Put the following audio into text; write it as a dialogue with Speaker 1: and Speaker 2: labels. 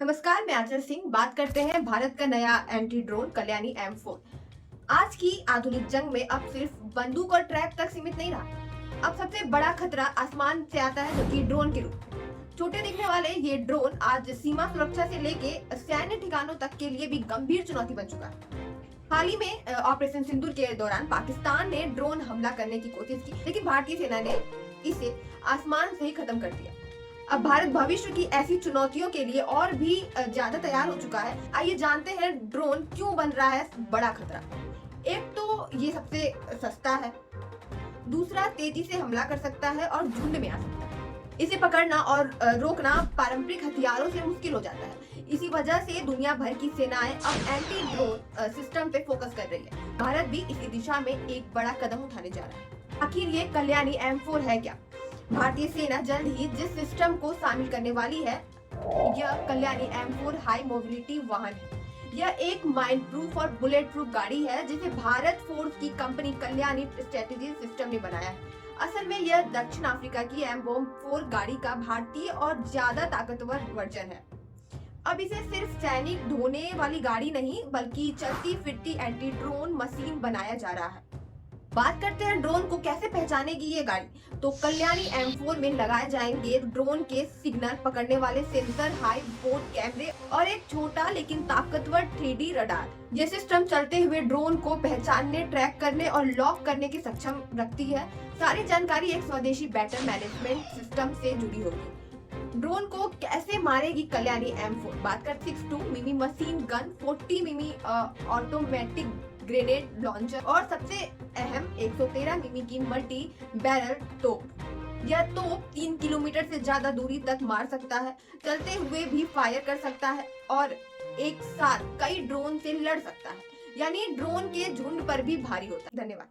Speaker 1: नमस्कार, मैं आचल सिंह। बात करते हैं भारत का नया एंटी ड्रोन कल्याणी M4। आज की आधुनिक जंग में अब सिर्फ बंदूक और ट्रैप तक सीमित नहीं रहा। अब सबसे बड़ा खतरा आसमान से आता है, जो कि ड्रोन के रूप में। छोटे दिखने वाले ये ड्रोन आज सीमा सुरक्षा से लेके सैन्य ठिकानों तक के लिए भी गंभीर चुनौती बन चुका है। हाल ही में ऑपरेशन सिंदूर के दौरान पाकिस्तान ने ड्रोन हमला करने की कोशिश की, लेकिन भारतीय सेना ने इसे आसमान से ही खत्म कर दिया। अब भारत भविष्य की ऐसी चुनौतियों के लिए और भी ज्यादा तैयार हो चुका है। आइए जानते हैं ड्रोन क्यों बन रहा है बड़ा खतरा। एक तो ये सबसे सस्ता है, दूसरा तेजी से हमला कर सकता है और झुंड में आ सकता है। इसे पकड़ना और रोकना पारंपरिक हथियारों से मुश्किल हो जाता है। इसी वजह से दुनिया भर की सेनाएं अब एंटी ड्रोन सिस्टम पे फोकस कर रही है। भारत भी इसी दिशा में एक बड़ा कदम उठाने जा रहा है। आखिर ये कल्याणी M4 है क्या? भारतीय सेना जल्द ही जिस सिस्टम को शामिल करने वाली है, यह कल्याणी M4 हाई मोबिलिटी वाहन है। यह एक माइंड प्रूफ और बुलेट प्रूफ गाड़ी है, जिसे भारत फोर्स की कंपनी कल्याणी स्ट्रेटेजी सिस्टम ने बनाया है। असल में यह दक्षिण अफ्रीका की M4 गाड़ी का भारतीय और ज्यादा ताकतवर वर्जन है। अब इसे सिर्फ सैनिक ढोने वाली गाड़ी नहीं, बल्कि चलती फिरती एंटी ड्रोन मशीन बनाया जा रहा है। बात करते हैं ड्रोन को कैसे पहचानेगी ये गाड़ी। तो कल्याणी M4 में लगाए जाएंगे ड्रोन के सिग्नल पकड़ने वाले सेंसर, हाई बोर्ड कैमरे और एक छोटा लेकिन ताकतवर 3D रडार। ये सिस्टम चलते हुए ड्रोन को पहचानने, ट्रैक करने और लॉक करने की सक्षम रखती है। सारी जानकारी एक स्वदेशी बैटल मैनेजमेंट सिस्टम से जुड़ी होगी। ड्रोन को कैसे मारेगी कल्याणी M4? बात कर 62 मिमी मशीन गन, 40 मिमी ऑटोमेटिक ग्रेनेड लॉन्चर और सबसे अहम 113 मिमी की मल्टी बैरल तोप। यह तोप 3 किलोमीटर से ज्यादा दूरी तक मार सकता है, चलते हुए भी फायर कर सकता है और एक साथ कई ड्रोन से लड़ सकता है, यानी ड्रोन के झुंड पर भी भारी होता है। धन्यवाद।